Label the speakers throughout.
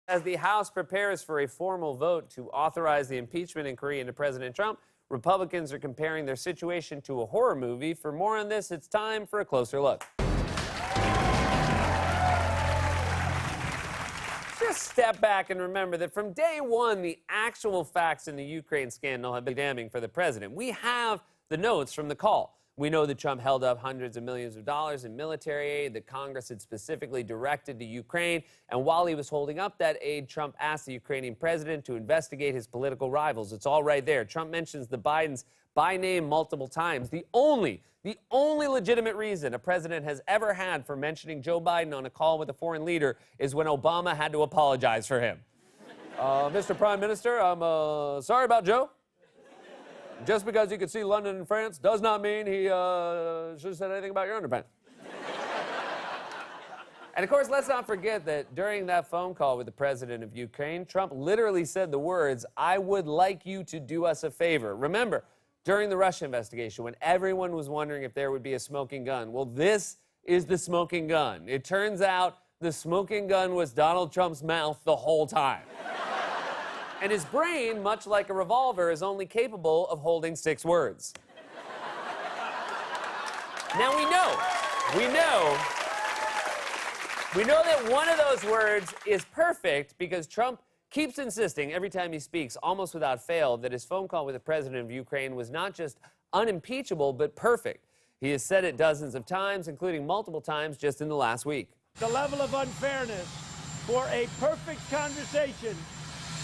Speaker 1: As the House prepares for a formal vote to authorize the impeachment inquiry into President Trump, Republicans are comparing their situation to a horror movie. For more on this, it's time for a closer look. Just step back and remember that from day one, the actual facts in the Ukraine scandal have been damning for the president. We have the notes from the call. We know that Trump held up hundreds of millions of dollars in military aid that Congress had specifically directed to Ukraine. And while he was holding up that aid, Trump asked the Ukrainian president to investigate his political rivals. It's all right there. Trump mentions the Bidens by name multiple times. The only legitimate reason a president has ever had for mentioning Joe Biden on a call with a foreign leader is when Obama had to apologize for him. Mr. Prime Minister, I'm sorry about Joe. Just because you could see London and France does not mean he should have said anything about your underpants. And of course, let's not forget that during that phone call with the president of Ukraine, Trump literally said the words, "I would like you to do us a favor." Remember, during the Russia investigation, when everyone was wondering if there would be a smoking gun, well, this is the smoking gun. It turns out the smoking gun was Donald Trump's mouth the whole time. And his brain, much like a revolver, is only capable of holding 6 words. Now we know that one of those words is perfect because Trump keeps insisting every time he speaks, almost without fail, that his phone call with the president of Ukraine was not just unimpeachable, but perfect. He has said it dozens of times, including multiple times just in the last week.
Speaker 2: The level of unfairness for a perfect conversation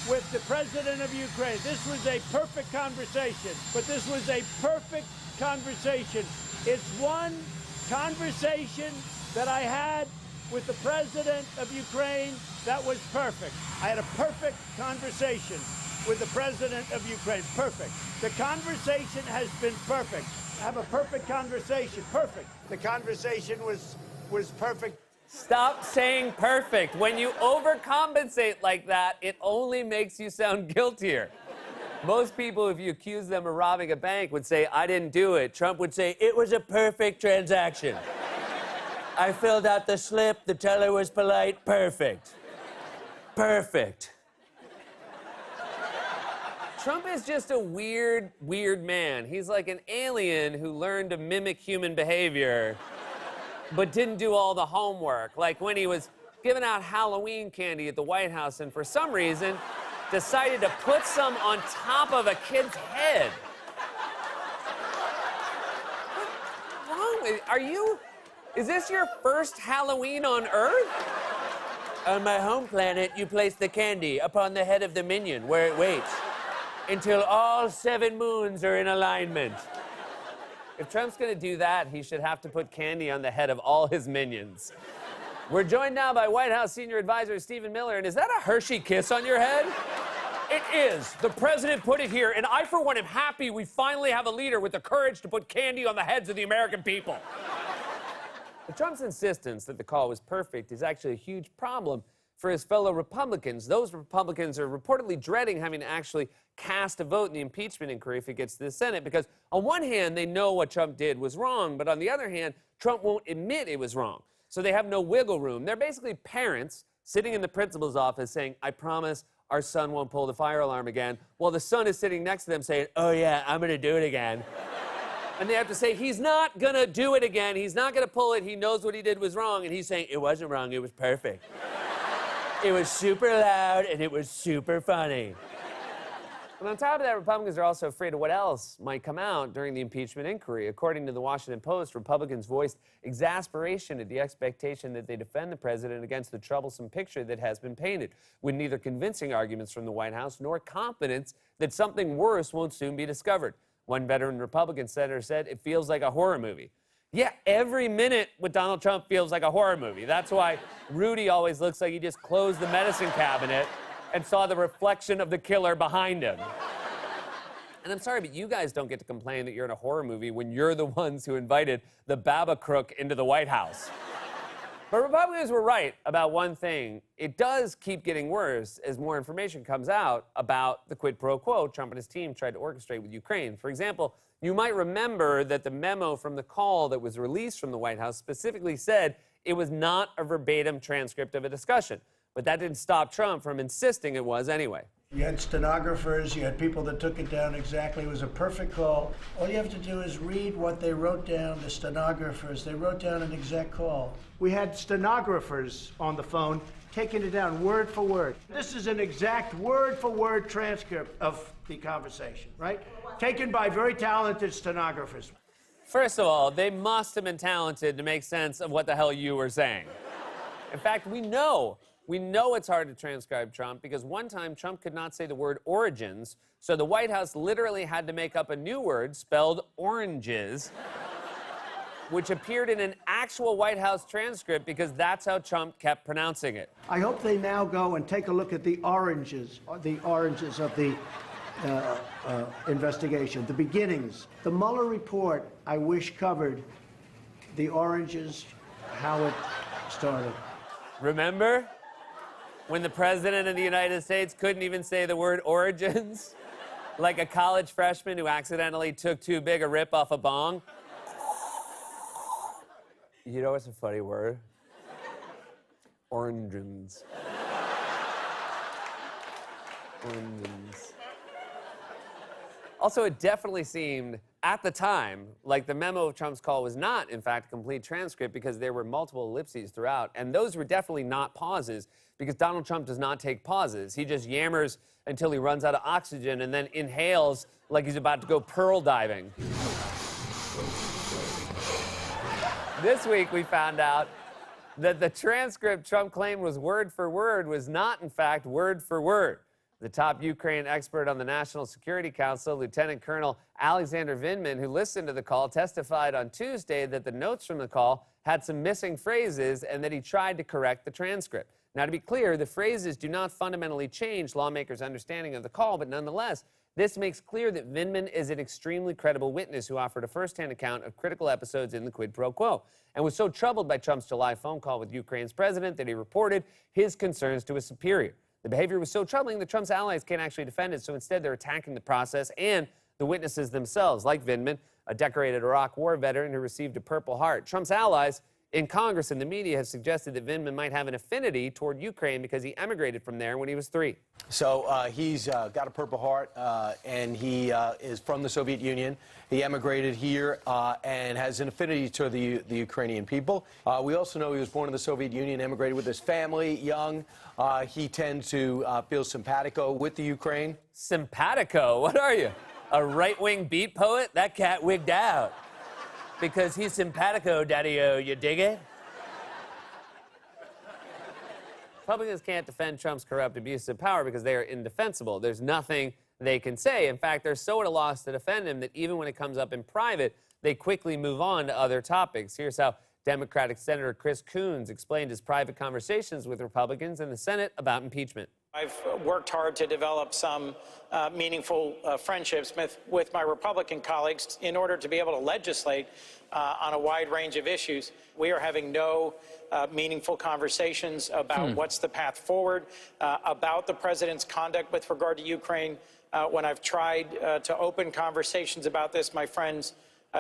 Speaker 2: with the president of Ukraine. This was a perfect conversation, but this was a perfect conversation. It's one conversation that I had with the president of Ukraine that was perfect. I had a perfect conversation with the president of Ukraine. Perfect. The conversation has been perfect. I have a perfect conversation. Perfect. The conversation was perfect.
Speaker 1: Stop saying perfect. When you overcompensate like that, it only makes you sound guiltier. Most people, if you accuse them of robbing a bank, would say, "I didn't do it." Trump would say, "It was a perfect transaction. I filled out the slip, the teller was polite, perfect. Perfect." Trump is just a weird man. He's like an alien who learned to mimic human behavior but didn't do all the homework. Like when he was giving out Halloween candy at the White House and for some reason decided to put some on top of a kid's head. What's wrong with you? Is this your first Halloween on Earth? On my home planet, you place the candy upon the head of the minion where it waits until all 7 moons are in alignment. If Trump's going to do that, he should have to put candy on the head of all his minions. We're joined now by White House senior advisor Stephen Miller. And is that a Hershey Kiss on your head? It is. The president put it here, and I, for one, am happy we finally have a leader with the courage to put candy on the heads of the American people. But Trump's insistence that the call was perfect is actually a huge problem for his fellow Republicans. Those Republicans are reportedly dreading having to actually cast a vote in the impeachment inquiry if it gets to the Senate, because on one hand, they know what Trump did was wrong, but on the other hand, Trump won't admit it was wrong. So they have no wiggle room. They're basically parents sitting in the principal's office saying, "I promise our son won't pull the fire alarm again," while the son is sitting next to them saying, "Oh yeah, I'm gonna do it again." And they have to say, he's not gonna do it again. He's not gonna pull it. He knows what he did was wrong. And he's saying, "It wasn't wrong, it was perfect. It was super loud and it was super funny." And on top of that, Republicans are also afraid of what else might come out during the impeachment inquiry. According to the Washington Post, Republicans voiced exasperation at the expectation that they defend the president against the troublesome picture that has been painted, with neither convincing arguments from the White House nor confidence that something worse won't soon be discovered. One veteran Republican senator said, "It feels like a horror movie." Yeah, every minute with Donald Trump feels like a horror movie. That's why Rudy always looks like he just closed the medicine cabinet and saw the reflection of the killer behind him. And I'm sorry, but you guys don't get to complain that you're in a horror movie when you're the ones who invited the Baba crook into the White House. But Republicans were right about one thing. It does keep getting worse as more information comes out about the quid pro quo Trump and his team tried to orchestrate with Ukraine. For example, you might remember that the memo from the call that was released from the White House specifically said it was not a verbatim transcript of a discussion. but that didn't stop Trump from insisting it was anyway.
Speaker 3: You had stenographers, you had people that took it down exactly. It was a perfect call. All you have to do is read what they wrote down, the stenographers. They wrote down an exact call. We had stenographers on the phone taking it down word for word. This is an exact word for word transcript of the conversation, right? Taken by very talented stenographers.
Speaker 1: First of all, they must have been talented to make sense of what the hell you were saying. In fact, we know it's hard to transcribe Trump because one time Trump could not say the word origins, so the White House literally had to make up a new word spelled oranges, which appeared in an actual White House transcript because that's how Trump kept pronouncing it.
Speaker 3: I hope they now go and take a look at the oranges of the investigation, the beginnings. The Mueller report, I wish, covered the oranges, how it started.
Speaker 1: Remember when the President of the United States couldn't even say the word origins? Like a college freshman who accidentally took too big a rip off a bong? You know what's a funny word? Orangens. Orangens. Also, it definitely seemed, at the time, like the memo of Trump's call was not, in fact, a complete transcript because there were multiple ellipses throughout, and those were definitely not pauses because Donald Trump does not take pauses. He just yammers until he runs out of oxygen and then inhales like he's about to go pearl diving. This week, we found out that the transcript Trump claimed was word for word was not, in fact, word for word. The top Ukraine expert on the National Security Council, Lieutenant Colonel Alexander Vindman, who listened to the call, testified on Tuesday that the notes from the call had some missing phrases and that he tried to correct the transcript. Now, to be clear, the phrases do not fundamentally change lawmakers' understanding of the call, but nonetheless, this makes clear that Vindman is an extremely credible witness who offered a first-hand account of critical episodes in the quid pro quo and was so troubled by Trump's July phone call with Ukraine's president that he reported his concerns to a superior. The behavior was so troubling that Trump's allies can't actually defend it, so instead they're attacking the process and the witnesses themselves, like Vindman, a decorated Iraq War veteran who received a Purple Heart. Trump's allies in Congress and the media have suggested that Vindman might have an affinity toward Ukraine because he emigrated from there when he was 3.
Speaker 4: So he's got a Purple Heart, and he is from the Soviet Union. He emigrated here and has an affinity to the Ukrainian people. We also know he was born in the Soviet Union, emigrated with his family, young. He tends to feel simpatico with the Ukraine.
Speaker 1: Simpatico? What are you? A right-wing beat poet? That cat wigged out. Because he's simpatico, daddy-o, you dig it? Republicans can't defend Trump's corrupt abuse of power because they are indefensible. There's nothing they can say. In fact, they're so at a loss to defend him that even when it comes up in private, they quickly move on to other topics. Here's how Democratic Senator Chris Coons explained his private conversations with Republicans in the Senate about impeachment.
Speaker 5: I've worked hard to develop some meaningful friendships with my Republican colleagues in order to be able to legislate on a wide range of issues. We are having no meaningful conversations about what's the path forward, about the president's conduct with regard to Ukraine. When I've tried to open conversations about this, my friends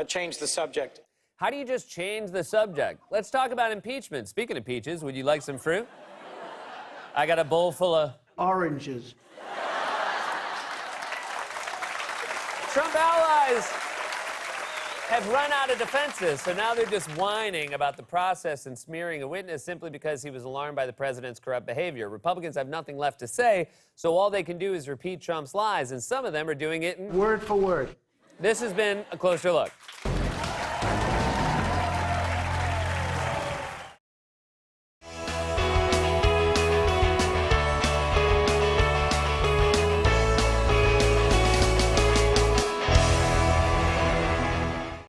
Speaker 5: change the subject.
Speaker 1: How do you just change the subject? Let's talk about impeachment. Speaking of peaches, would you like some fruit? I got a bowl full of
Speaker 3: Oranges.
Speaker 1: Trump allies have run out of defenses, so now they're just whining about the process and smearing a witness simply because he was alarmed by the president's corrupt behavior. Republicans have nothing left to say, so all they can do is repeat Trump's lies, and some of them are doing it in
Speaker 3: Word for word.
Speaker 1: This has been A Closer Look.